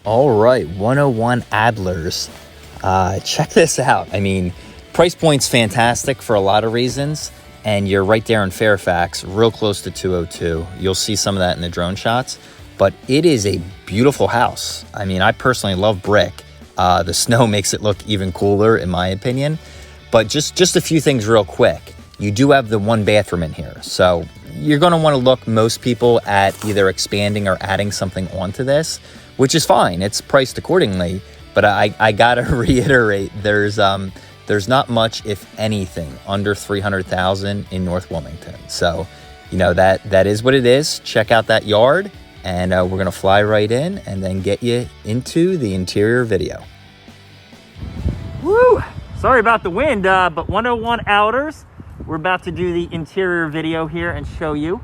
All right, 101 Adlers. Check this out. I mean, price point's fantastic for a lot of reasons, and you're right there in Fairfax, real close to 202. You'll see some of that in the drone shots, but it is a beautiful house. I mean, I personally love brick. The snow makes it look even cooler, in my opinion. But just a few things real quick. You do have the one bathroom in here, so you're going to want to look, most people, at either expanding or adding something onto this, which is fine. It's priced accordingly, but I gotta reiterate, there's not much, if anything, under $300,000 in North Wilmington. So, you know, that is what it is. Check out that yard, and we're gonna fly right in and then get you into the interior video. Woo! Sorry about the wind, but 101 Adlers. We're about to do the interior video here and show you.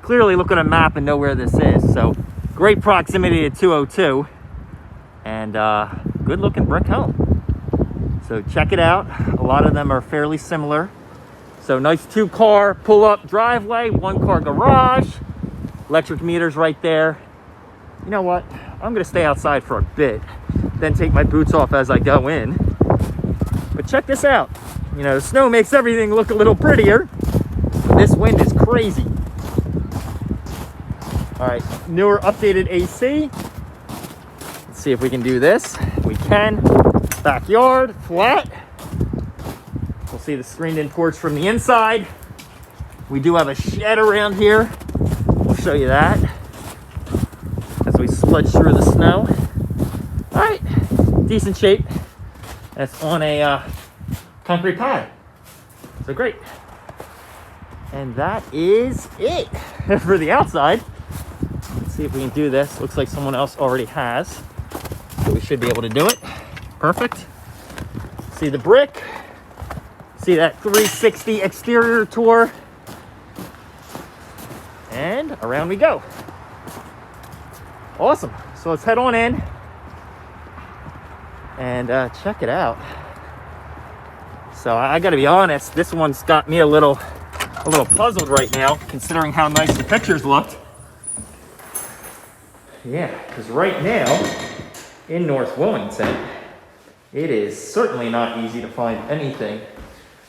Clearly look at a map and know where this is. So great proximity to 202 and good looking brick home. So check it out. A lot of them are fairly similar. So nice 2-car pull-up driveway, 1-car garage, electric meters right there. You know what? I'm gonna stay outside for a bit, then take my boots off as I go in. But check this out. You know, the snow makes everything look a little prettier. This wind is crazy. All right, newer updated AC. Let's see if we can do this. We can. Backyard, flat. We'll see the screened-in porch from the inside. We do have a shed around here. We'll show you that as we sludge through the snow. All right, decent shape. That's on a concrete pad. So great. And that is it for the outside. Let's see if we can do this. Looks like someone else already has. So we should be able to do it. Perfect. See the brick. See that 360 exterior tour. And around we go. Awesome. So let's head on in and check it out. So I gotta be honest, this one's got me a little puzzled right now, considering how nice the pictures looked. Yeah, because right now, in North Wilmington, it is certainly not easy to find anything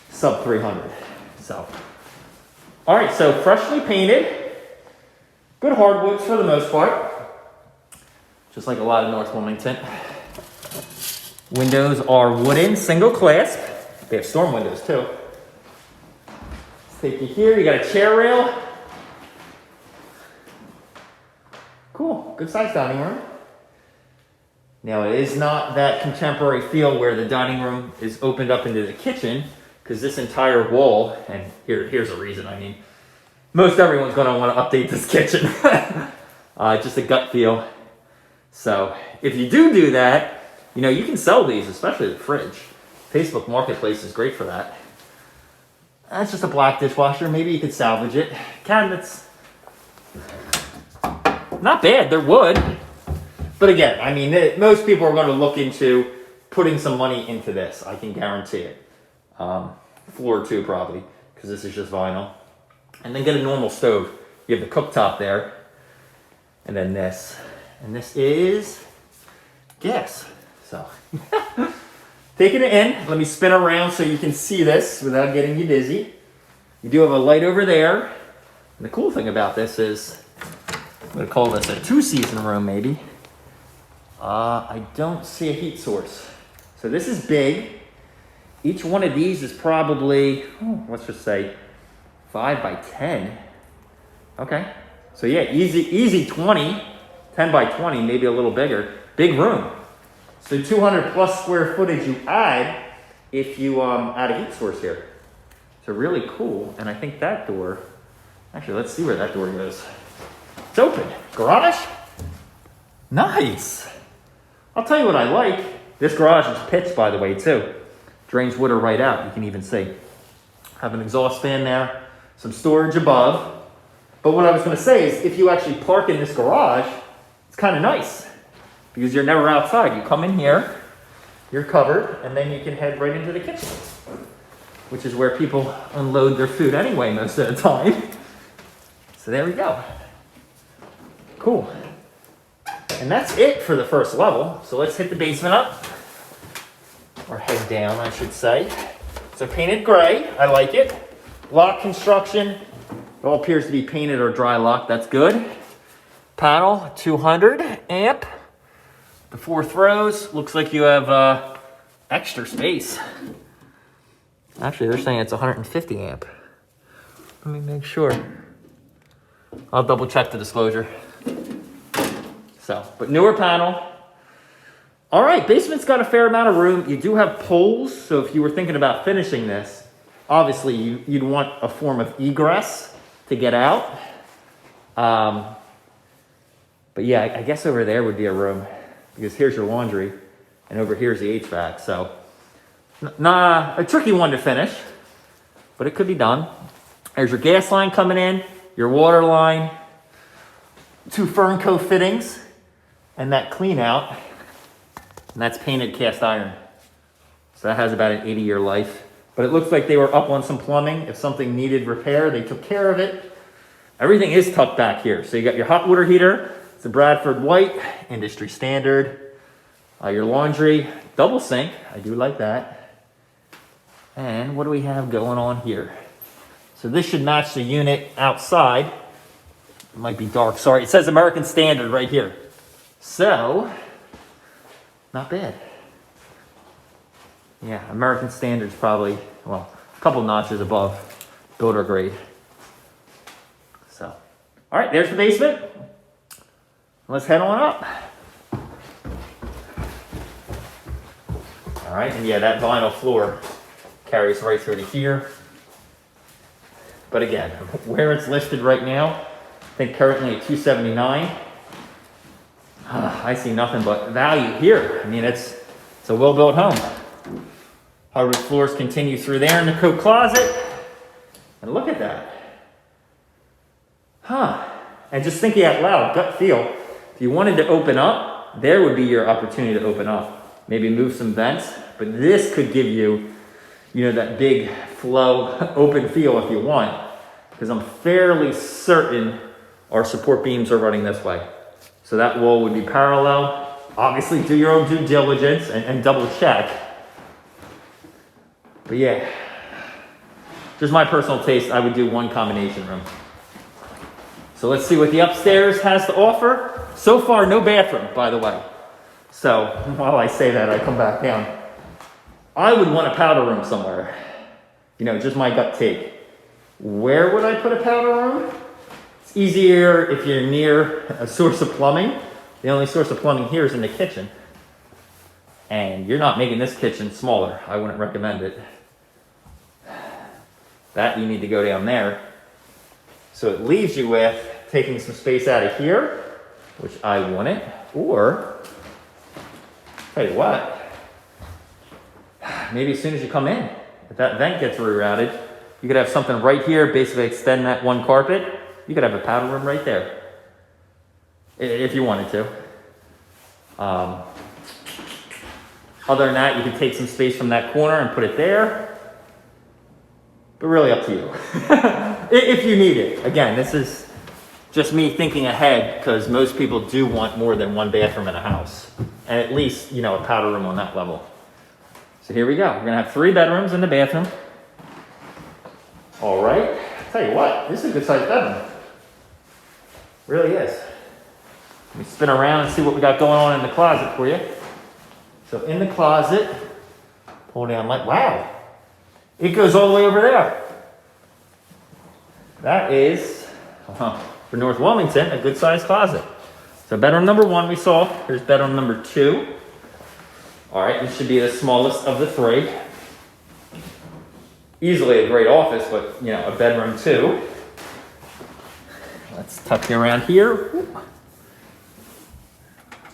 sub 300. So, all right, so freshly painted, good hardwoods for the most part, just like a lot of North Wilmington. Windows are wooden, single clasp. They have storm windows too. Let's take you here. You got a chair rail. Cool. Good sized dining room. Now it is not that contemporary feel where the dining room is opened up into the kitchen, because this entire wall, and here's a reason. I mean, most everyone's going to want to update this kitchen. Just a gut feel. So if you do that, you know, you can sell these, especially the fridge. Facebook Marketplace is great for that. That's just a black dishwasher. Maybe you could salvage it. Cabinets, not bad. They're wood. But again, I mean, most people are going to look into putting some money into this. I can guarantee it. Floor too, probably, because this is just vinyl. And then get a normal stove. You have the cooktop there. And then this. And this is gas. So... Taking it in, let me spin around so you can see this without getting you dizzy. You do have a light over there. And the cool thing about this is, I'm going to call this a 2-season room maybe. I don't see a heat source. So this is big. Each one of these is probably, let's just say 5 by 10. Okay. So yeah, easy 20, 10 by 20, maybe a little bigger. Big room. So 200 plus square footage you add if you add a heat source here. So really cool. And I think that door, actually, let's see where that door goes. It's open. Garage? Nice. I'll tell you what I like. This garage is pitched, by the way, too. Drains water right out, you can even see. Have an exhaust fan there, some storage above. But what I was going to say is if you actually park in this garage, it's kind of nice. Because you're never outside. You come in here, you're covered, and then you can head right into the kitchen, which is where people unload their food anyway most of the time. So there we go. Cool. And that's it for the first level. So let's hit the basement up. Or head down, I should say. So painted gray, I like it. Lock construction, it all appears to be painted or dry locked, that's good. Panel, 200 amp. The 4 throws, looks like you have extra space. Actually, they're saying it's 150 amp. Let me make sure. I'll double check the disclosure. So, but newer panel. All right, basement's got a fair amount of room. You do have poles, so if you were thinking about finishing this, obviously you'd want a form of egress to get out. But yeah, I guess over there would be a room, because here's your laundry, and over here's the HVAC. So, a tricky one to finish, but it could be done. There's your gas line coming in, your water line, 2 Fernco fittings, and that clean out, and that's painted cast iron. So that has about an 80-year life. But it looks like they were up on some plumbing. If something needed repair, they took care of it. Everything is tucked back here. So you got your hot water heater. It's a Bradford White, industry standard. Your laundry, double sink. I do like that. And what do we have going on here? So this should match the unit outside. It might be dark, sorry. It says American Standard right here. So, not bad. Yeah, American Standard's probably, well, a couple notches above builder grade. So, all right, there's the basement. Let's head on up. All right, and yeah, that vinyl floor carries right through to here. But again, where it's listed right now, I think currently at $279. I see nothing but value here. I mean, it's a well-built home. Hardwood floors continue through there in the coat closet. And look at that. And just thinking out loud, gut feel, if you wanted to open up, there would be your opportunity to open up. Maybe move some vents, but this could give you, that big flow, open feel if you want. Because I'm fairly certain our support beams are running this way. So that wall would be parallel. Obviously, do your own due diligence and double check. But yeah, just my personal taste, I would do one combination room. So let's see what the upstairs has to offer. So far, no bathroom, by the way. So while I say that, I come back down. I would want a powder room somewhere. Just my gut take. Where would I put a powder room? It's easier if you're near a source of plumbing. The only source of plumbing here is in the kitchen. And you're not making this kitchen smaller. I wouldn't recommend it. That you need to go down there. So it leaves you with taking some space out of here, which I want it, or, tell you what, maybe as soon as you come in, if that vent gets rerouted, you could have something right here, basically extend that one carpet. You could have a powder room right there, if you wanted to. Other than that, you could take some space from that corner and put it there. But really up to you. If you need it. Again, this is just me thinking ahead, because most people do want more than one bathroom in a house. And at least, a powder room on that level. So here we go. We're going to have 3 bedrooms in the bathroom. All right. I'll tell you what, this is a good sized bedroom. Really is. Let me spin around and see what we got going on in the closet for you. So in the closet, pull down light. Wow. It goes all the way over there. That is, for North Wilmington, a good sized closet. So bedroom number 1 we saw. Here's bedroom number 2. All right, this should be the smallest of the 3. Easily a great office, but a bedroom 2. Let's tuck you around here.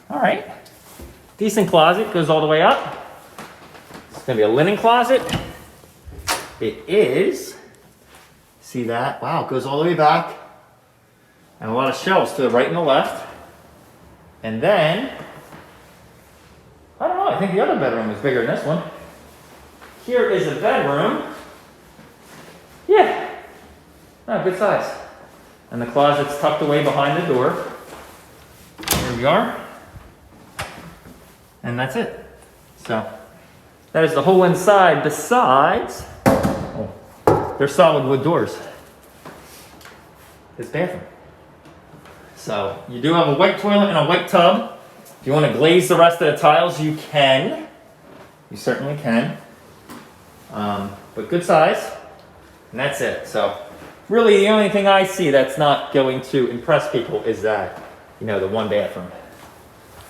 All right. Decent closet, goes all the way up. It's gonna be a linen closet. It is, see that? Wow, it goes all the way back. And a lot of shelves to the right and the left. And then, I don't know, I think the other bedroom is bigger than this one. Here is a bedroom. Yeah, good size. And the closet's tucked away behind the door. Here we are. And that's it. So that is the whole inside. Besides, there's solid wood doors. This bathroom. So you do have a white toilet and a white tub. If you want to glaze the rest of the tiles, you can. You certainly can. But good size. And that's it. So really the only thing I see that's not going to impress people is that, you know, the one bathroom.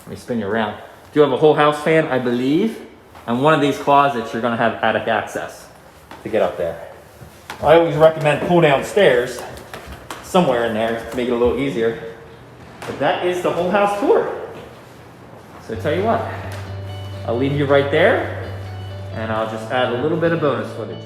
Let me spin you around. Do have a whole house fan, I believe. And one of these closets, you're gonna have attic access to get up there. I always recommend pull down stairs somewhere in there to make it a little easier. But that is the whole house tour. So I tell you what, I'll leave you right there and I'll just add a little bit of bonus footage.